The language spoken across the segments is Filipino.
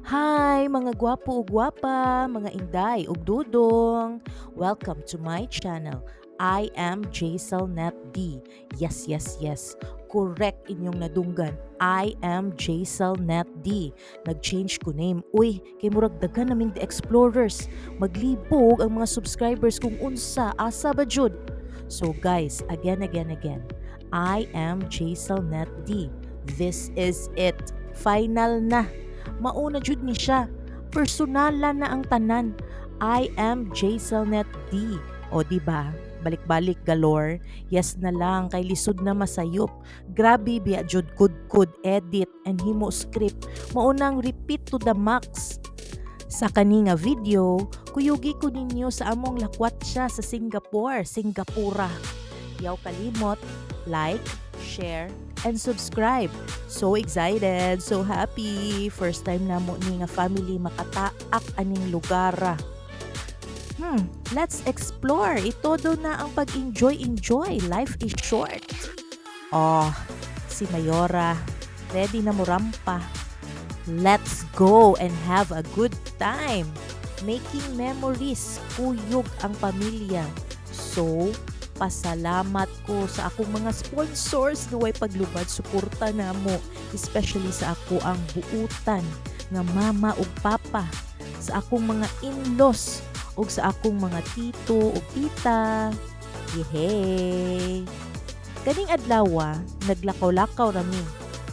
Hi mga gwapo ug gwapa, mga inday ug dudong. Welcome to my channel. I am Jaselnet D. Yes, yes, yes. Correct inyong nadunggan. I am Jaselnet D. Nag-change ko name. Uy, kay murag daghan naming the explorers. Maglibog ang mga subscribers kung unsa, asa ba jud? So guys, again. I am Jaselnet D. This is it. Final na. Mauna jud ni siya. Personalan na ang tanan. I am Jaselnet D. O di ba? Balik-balik galore. Yes na lang kay lisod na masayop. Grabe biya jud good edit and himo script. Maunang repeat to the max. Sa kani nga video, kuyugi ko ninyo sa among lakwat siya sa Singapura. Yaw kalimot, like, share, and subscribe. So excited, so happy. First time na mo ni nga family makataak aning lugara. Let's explore. Itodo na ang pag-enjoy. Life is short. Oh, si Mayora, ready na mo rampa. Let's go and have a good time. Making memories, kuyog ang pamilya. So, pasalamat ko sa akong mga sponsors na way paglubad suporta namo, especially sa ako ang buutan nga mama ug papa, sa akong mga in-laws ug sa akong mga tito ug tita. Yehey! Kaning adlaw naglakaw-lakaw rami.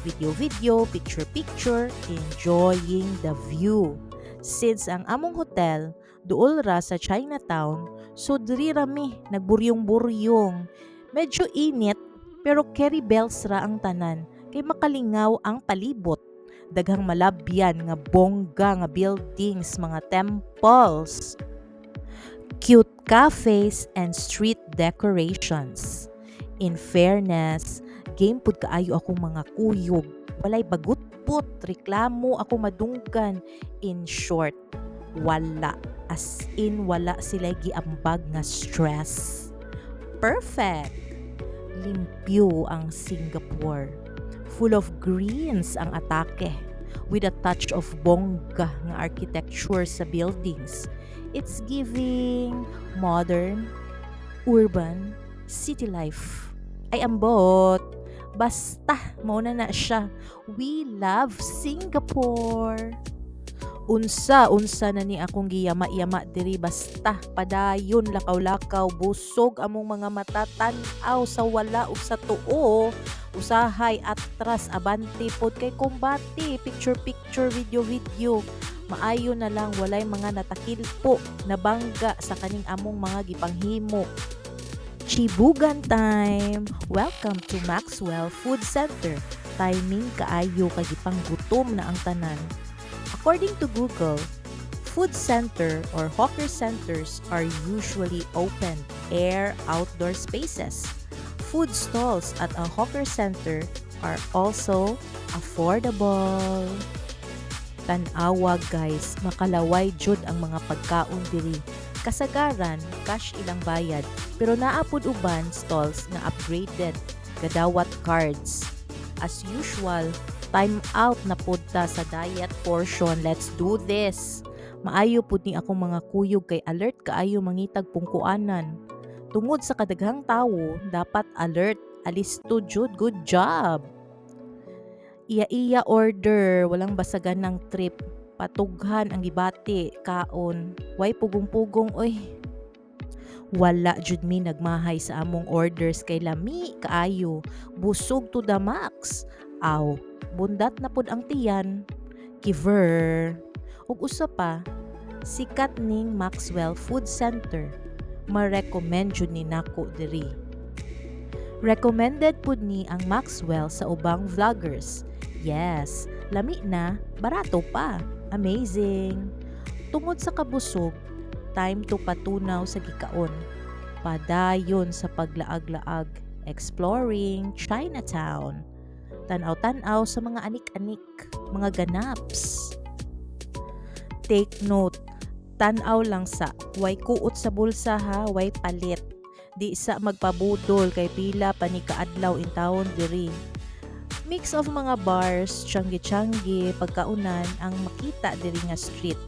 Video, picture, enjoying the view. Since ang among hotel duol ra sa Chinatown, so diri rami nagburyong-buryong. Medyo init pero carry bells ra ang tanan kay makalingaw ang palibot. Daghang malabyan nga bongga nga buildings, mga temples, cute cafes and street decorations. In fairness, game pud kaayo akong mga kuyog. Walay bagutpot, reklamo ako madunggan. In short, wala. As in, wala sila giambag nga stress. Perfect! Limpyo ang Singapore. Full of greens ang atake. With a touch of bongga nga architecture sa buildings. It's giving modern, urban, city life. Ay ambot. Basta, mauna na siya. We love Singapore. Unsa na ni akong giyama-yama diri, basta padayon lakaw-lakaw, busog among mga mata tan-aw sa wala ug sa tuo, usahay atras abante pod kay kumbati, picture video. Maayo na lang walay mga natakilpo na bangga sa kaning among mga gipanghimo. Chibugan time! Welcome to Maxwell Food Center. Timing kaayo kay gipanggutom na ang tanan. According to Google, food center or hawker centers are usually open air outdoor spaces. Food stalls at a hawker center are also affordable. Tan-awa guys, makalaway jud ang mga pagkaon diri. Kasagaran, cash ilang bayad, pero naapod uban stalls na upgraded, gadawat cards. As usual, time out na punta sa diet portion. Let's do this. Maayo pud ni akong mga kuyog kay alert kaayo mangitag pungkuanan. Tungod sa kadaghang tawo, dapat alert. Alisto jud, good job. Iya order, walang basagan ng trip. Patughan ang gibati, kaon. Way pugong-pugong oy. Wala jud mi nagmahay sa among orders kay lami kaayo. Busog to the max. Aw, bundat na pud ang tiyan. Giver. Ug usa pa, sikat ning Maxwell Food Center. Ma-recommend jud ni nako diri. Recommended pud ni ang Maxwell sa ubang vloggers. Yes, lami na, barato pa. Amazing. Tungod sa kabusog, time to patunaw sa gikaon. Padayon sa paglaag-laag, exploring Chinatown. Tanaw-tanaw sa mga anik-anik, mga ganaps. Take note, tanaw lang sa way kuot sa bulsa ha, way palit. Di sa magpabudol kay pila pa ni kaadlaw in town diri. Mix of mga bars, tiyanggi-tiyanggi, pagkaunan ang makita diri nga street.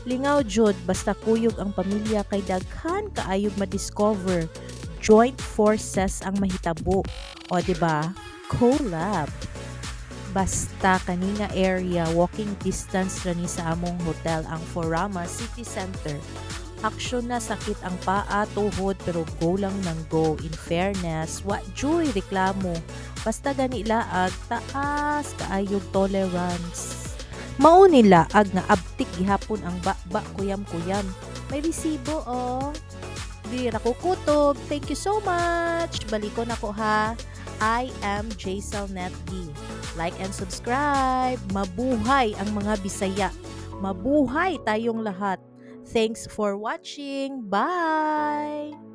Lingaw jud basta kuyog ang pamilya kay daghan kaayog ma-discover. Joint forces ang mahitabo. O di ba? Collab. Basta kaninga area, walking distance ra ni sa among hotel ang Forama City Center. Aksyon na sakit ang paa, tuhod, pero go lang ng go. In fairness, wa joy reklamo. Basta gani laag, taas kaayog tolerance. Mao nila ag nga abtik gihapon ang ba kuyam-kuyam. May resibo oh. Di ra ko kutob. Thank you so much. Balikon ako ha. I am Jaselnet D. Like and subscribe. Mabuhay ang mga Bisaya. Mabuhay tayong lahat. Thanks for watching. Bye!